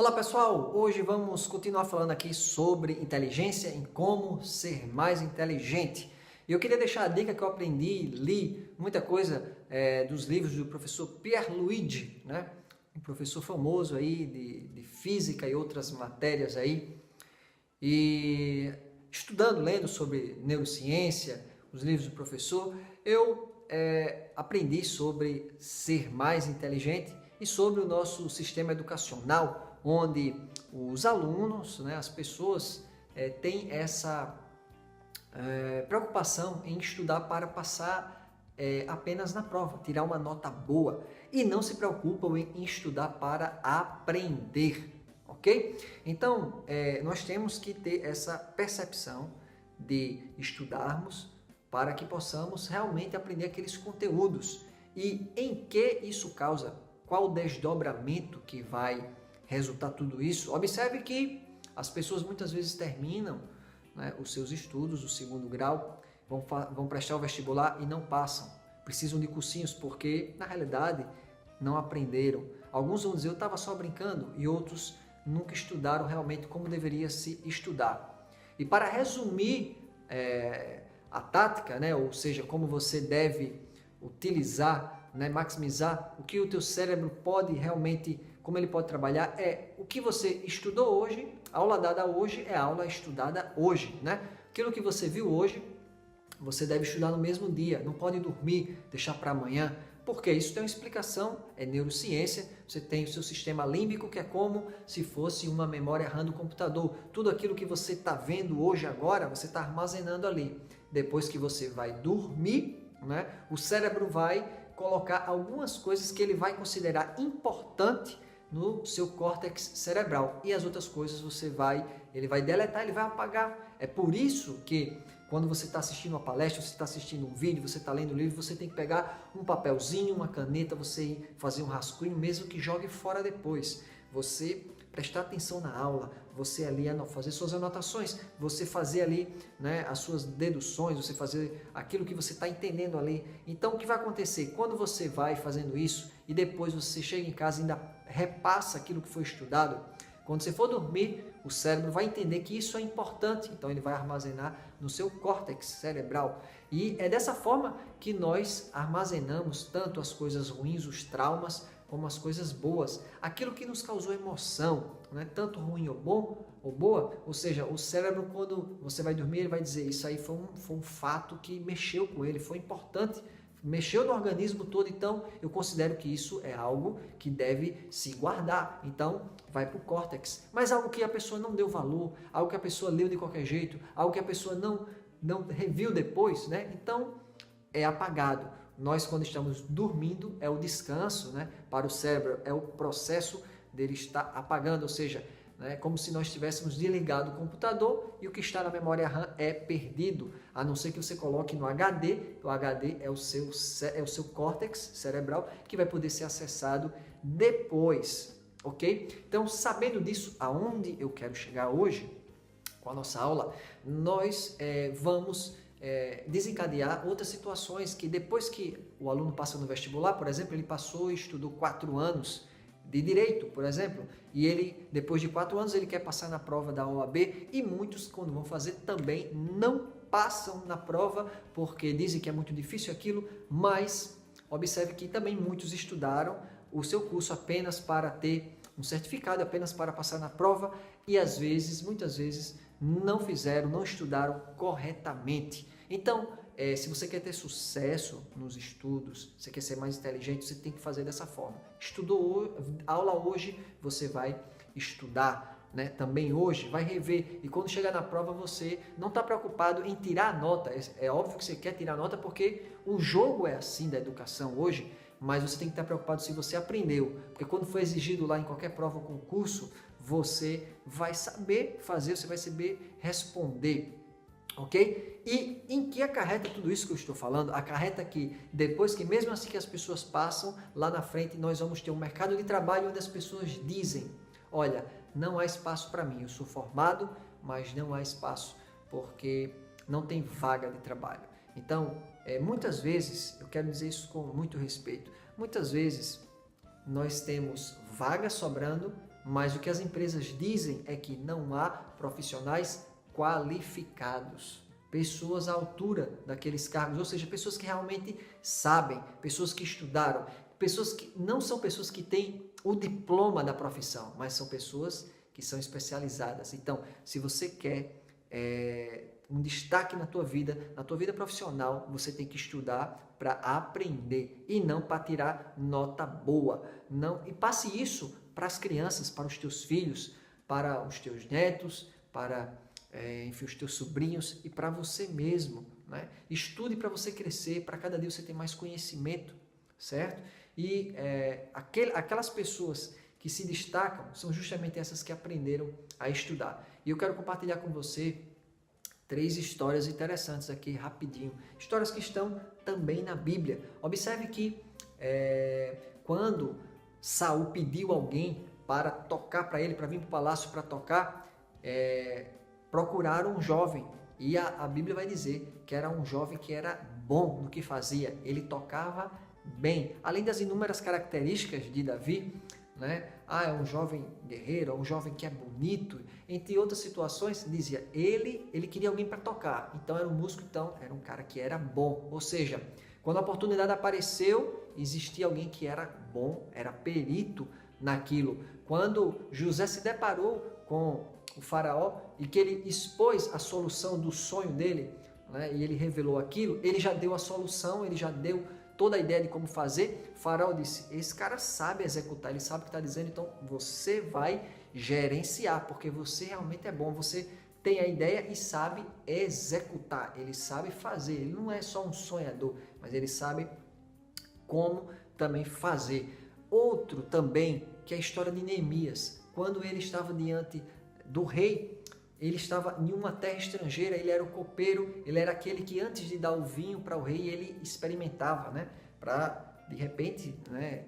Olá pessoal, hoje vamos continuar falando aqui sobre inteligência em como ser mais inteligente. E eu queria deixar a dica que eu aprendi, li muita coisa dos livros do professor Pierluigi, né? Um professor famoso aí de física e outras matérias aí. E estudando, lendo sobre neurociência, os livros do professor, eu aprendi sobre ser mais inteligente e sobre o nosso sistema educacional, onde os alunos, né, as pessoas têm essa preocupação em estudar para passar apenas na prova, tirar uma nota boa e não se preocupam em estudar para aprender, ok? Então, nós temos que ter essa percepção de estudarmos para que possamos realmente aprender aqueles conteúdos e em que isso causa, qual o desdobramento que vai resultar tudo isso. Observe que as pessoas muitas vezes terminam, né, os seus estudos, o segundo grau, vão prestar o vestibular e não passam. Precisam de cursinhos porque, na realidade, não aprenderam. Alguns vão dizer, eu estava só brincando, e outros nunca estudaram realmente como deveria se estudar. E para resumir a tática, né, ou seja, como você deve utilizar, né, maximizar o que o teu cérebro pode realmente, como ele pode trabalhar, o que você estudou hoje, a aula dada hoje é a aula estudada hoje, né? Aquilo que você viu hoje, você deve estudar no mesmo dia, não pode dormir, deixar para amanhã, porque isso tem uma explicação, é neurociência, você tem o seu sistema límbico, que é como se fosse uma memória RAM do computador. Tudo aquilo que você está vendo hoje, agora, você está armazenando ali. Depois que você vai dormir, né, o cérebro vai colocar algumas coisas que ele vai considerar importante no seu córtex cerebral, e as outras coisas ele vai deletar, ele vai apagar. É por isso que quando você está assistindo uma palestra, você está assistindo um vídeo, você está lendo um livro, você tem que pegar um papelzinho, uma caneta, você fazer um rascunho, mesmo que jogue fora depois. Você prestar atenção na aula, você ali fazer suas anotações, você fazer ali, né, as suas deduções, você fazer aquilo que você está entendendo ali. Então, o que vai acontecer? Quando você vai fazendo isso e depois você chega em casa e ainda repassa aquilo que foi estudado, quando você for dormir, o cérebro vai entender que isso é importante, então ele vai armazenar no seu córtex cerebral. E é dessa forma que nós armazenamos tanto as coisas ruins, os traumas, como as coisas boas, aquilo que nos causou emoção, né? Tanto ruim ou bom ou boa, ou seja, o cérebro, quando você vai dormir, ele vai dizer, isso aí foi um fato que mexeu com ele, foi importante, mexeu no organismo todo, então eu considero que isso é algo que deve se guardar, então vai para o córtex. Mas algo que a pessoa não deu valor, algo que a pessoa leu de qualquer jeito, algo que a pessoa não reviu depois, né? Então é apagado. Nós, quando estamos dormindo, é o descanso, né, para o cérebro, é o processo dele estar apagando, ou seja, né, como se nós tivéssemos desligado o computador e o que está na memória RAM é perdido, a não ser que você coloque no HD, o HD é o seu córtex cerebral que vai poder ser acessado depois, ok? Então, sabendo disso, aonde eu quero chegar hoje, com a nossa aula, nós vamos desencadear outras situações que depois que o aluno passa no vestibular, por exemplo, ele passou e estudou 4 anos de direito, por exemplo, e ele, depois de 4 anos, ele quer passar na prova da OAB, e muitos, quando vão fazer, também não passam na prova, porque dizem que é muito difícil aquilo, mas observe que também muitos estudaram o seu curso apenas para ter um certificado, apenas para passar na prova, e às vezes, muitas vezes, não estudaram corretamente. Então, se você quer ter sucesso nos estudos, você quer ser mais inteligente, você tem que fazer dessa forma. Estudou a aula hoje, você vai estudar, né? Também hoje, vai rever, e quando chegar na prova você não está preocupado em tirar a nota. É óbvio que você quer tirar a nota porque o jogo é assim da educação hoje, mas você tem que estar preocupado se você aprendeu, porque quando for exigido lá em qualquer prova ou concurso, você vai saber fazer, você vai saber responder, ok? E em que acarreta tudo isso que eu estou falando? Acarreta que depois que, mesmo assim que as pessoas passam, lá na frente nós vamos ter um mercado de trabalho onde as pessoas dizem, olha, não há espaço para mim, eu sou formado, mas não há espaço porque não tem vaga de trabalho. Então, muitas vezes, eu quero dizer isso com muito respeito, muitas vezes nós temos vagas sobrando mas o que as empresas dizem é que não há profissionais qualificados, pessoas à altura daqueles cargos, ou seja, pessoas que realmente sabem, pessoas que estudaram, pessoas que não são pessoas que têm o diploma da profissão, mas são pessoas que são especializadas. Então, se você quer um destaque na tua vida profissional, você tem que estudar para aprender e não para tirar nota boa. Não, e passe isso para as crianças, para os teus filhos, para os teus netos, para enfim, os teus sobrinhos e para você mesmo, né? Estude para você crescer, para cada dia você ter mais conhecimento, certo? E aquelas pessoas que se destacam são justamente essas que aprenderam a estudar. E eu quero compartilhar com você 3 histórias interessantes aqui, rapidinho. Histórias que estão também na Bíblia. Observe que quando Saul pediu alguém para tocar para ele, para vir para o palácio para tocar, procuraram um jovem. E a Bíblia vai dizer que era um jovem que era bom no que fazia. Ele tocava bem. Além das inúmeras características de Davi, né? É um jovem guerreiro, é um jovem que é bonito, entre outras situações, dizia, ele queria alguém para tocar, então era um músico, então era um cara que era bom, ou seja, quando a oportunidade apareceu, existia alguém que era bom, era perito naquilo. Quando José se deparou com o faraó e que ele expôs a solução do sonho dele, né? E ele revelou aquilo, ele já deu a solução, ele já deu toda a ideia de como fazer. O faraó disse, esse cara sabe executar, ele sabe o que está dizendo, então você vai gerenciar, porque você realmente é bom, você tem a ideia e sabe executar, ele sabe fazer, ele não é só um sonhador, mas ele sabe como também fazer. Outro também, que é a história de Neemias, quando ele estava diante do rei, ele estava em uma terra estrangeira, ele era o copeiro, ele era aquele que antes de dar o vinho para o rei, ele experimentava, né? Para, de repente, né,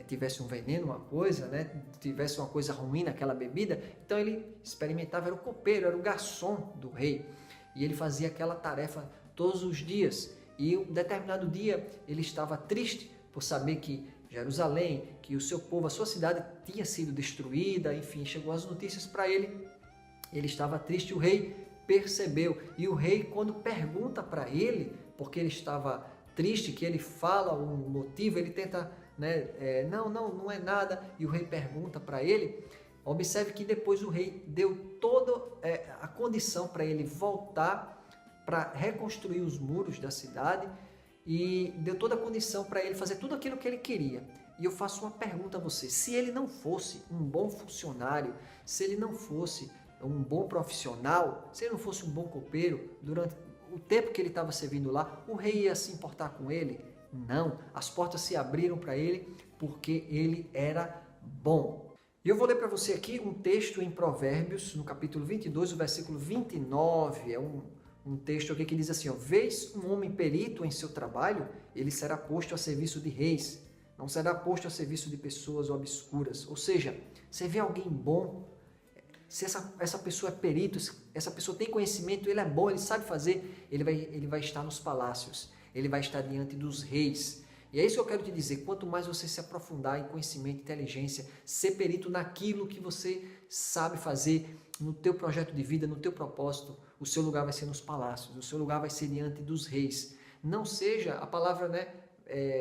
tivesse um veneno, uma coisa, né? Tivesse uma coisa ruim naquela bebida. Então ele experimentava, era o copeiro, era o garçom do rei. E ele fazia aquela tarefa todos os dias. E um determinado dia ele estava triste por saber que Jerusalém, que o seu povo, a sua cidade tinha sido destruída, enfim, chegou as notícias para ele. Ele estava triste, o rei percebeu. E o rei, quando pergunta para ele, porque ele estava triste, que ele fala um motivo, ele tenta, né, não é nada. E o rei pergunta para ele, observe que depois o rei deu toda a condição para ele voltar para reconstruir os muros da cidade e deu toda a condição para ele fazer tudo aquilo que ele queria. E eu faço uma pergunta a você, se ele não fosse um bom funcionário, se ele não fosse um bom profissional, se ele não fosse um bom copeiro, durante o tempo que ele estava servindo lá, o rei ia se importar com ele? Não, as portas se abriram para ele porque ele era bom. E eu vou ler para você aqui um texto em Provérbios, no capítulo 22, o versículo 29, é um texto aqui que diz assim, ó, vês um homem perito em seu trabalho, ele será posto a serviço de reis, não será posto a serviço de pessoas obscuras. Ou seja, você vê alguém bom, se essa pessoa é perito, essa pessoa tem conhecimento, ele é bom, ele sabe fazer, ele vai estar nos palácios, ele vai estar diante dos reis. E é isso que eu quero te dizer, quanto mais você se aprofundar em conhecimento, inteligência, ser perito naquilo que você sabe fazer, no teu projeto de vida, no teu propósito, o seu lugar vai ser nos palácios, o seu lugar vai ser diante dos reis. Não seja, a palavra,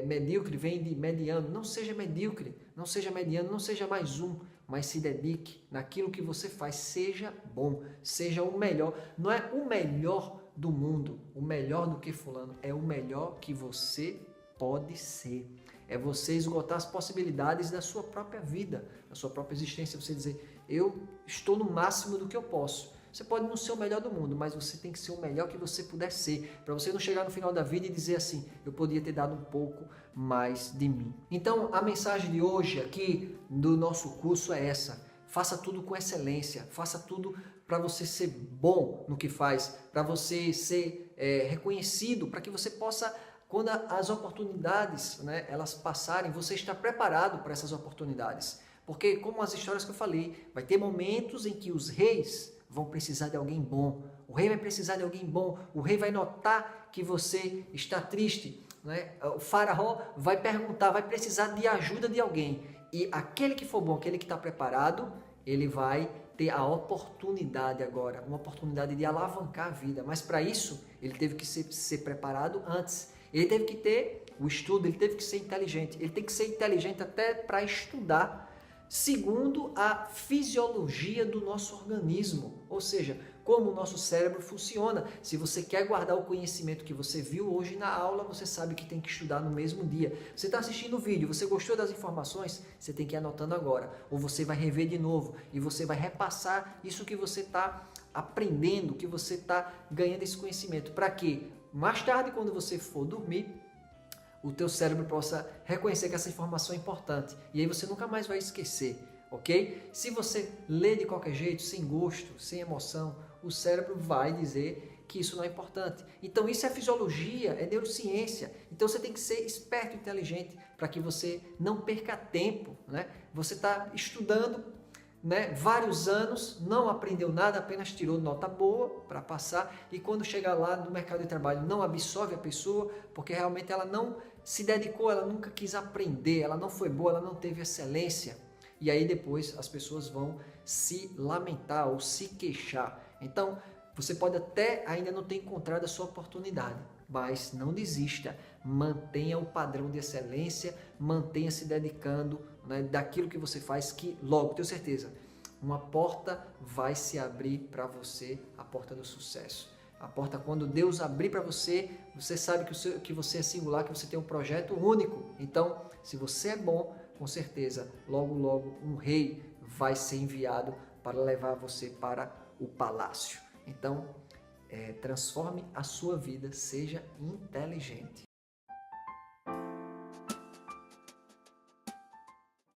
medíocre vem de mediano, não seja medíocre, não seja mediano, não seja mais um, mas se dedique naquilo que você faz, seja bom, seja o melhor. Não é o melhor do mundo, o melhor do que fulano, é o melhor que você pode ser. É você esgotar as possibilidades da sua própria vida, da sua própria existência, você dizer, eu estou no máximo do que eu posso. Você pode não ser o melhor do mundo, mas você tem que ser o melhor que você puder ser, para você não chegar no final da vida e dizer assim, eu podia ter dado um pouco mais de mim. Então, a mensagem de hoje aqui do nosso curso é essa, faça tudo com excelência, faça tudo para você ser bom no que faz, para você ser reconhecido, para que você possa, quando as oportunidades, elas passarem, você está preparado para essas oportunidades. Porque, como as histórias que eu falei, vai ter momentos em que os reis vão precisar de alguém bom. O rei vai precisar de alguém bom. O rei vai notar que você está triste né? O faraó vai perguntar, vai precisar de ajuda de alguém. E aquele que for bom, aquele que está preparado, ele vai ter a oportunidade agora, uma oportunidade de alavancar a vida. Mas para isso, ele teve que ser preparado antes. Ele teve que ter o estudo, ele teve que ser inteligente. Ele tem que ser inteligente até para estudar segundo a fisiologia do nosso organismo, ou seja, como o nosso cérebro funciona. Se você quer guardar o conhecimento que você viu hoje na aula, você sabe que tem que estudar no mesmo dia. Você está assistindo o vídeo, você gostou das informações? Você tem que ir anotando agora, ou você vai rever de novo e você vai repassar isso que você está aprendendo, que você está ganhando esse conhecimento. Para que mais tarde, quando você for dormir, o teu cérebro possa reconhecer que essa informação é importante e aí você nunca mais vai esquecer, ok? Se você lê de qualquer jeito, sem gosto, sem emoção, o cérebro vai dizer que isso não é importante. Então isso é fisiologia, é neurociência. Então você tem que ser esperto e inteligente para que você não perca tempo, né? Você está estudando, né, vários anos, não aprendeu nada, apenas tirou nota boa para passar e quando chegar lá no mercado de trabalho não absorve a pessoa porque realmente ela não se dedicou, ela nunca quis aprender, ela não foi boa, ela não teve excelência e aí depois as pessoas vão se lamentar ou se queixar. Então você pode até ainda não ter encontrado a sua oportunidade, mas não desista, mantenha o padrão de excelência, mantenha se dedicando, né, daquilo que você faz, que logo, tenho certeza, uma porta vai se abrir para você, a porta do sucesso. A porta, quando Deus abrir para você, você sabe que você é singular, que você tem um projeto único. Então, se você é bom, com certeza, logo, logo, um rei vai ser enviado para levar você para o palácio. Então, transforme a sua vida, seja inteligente.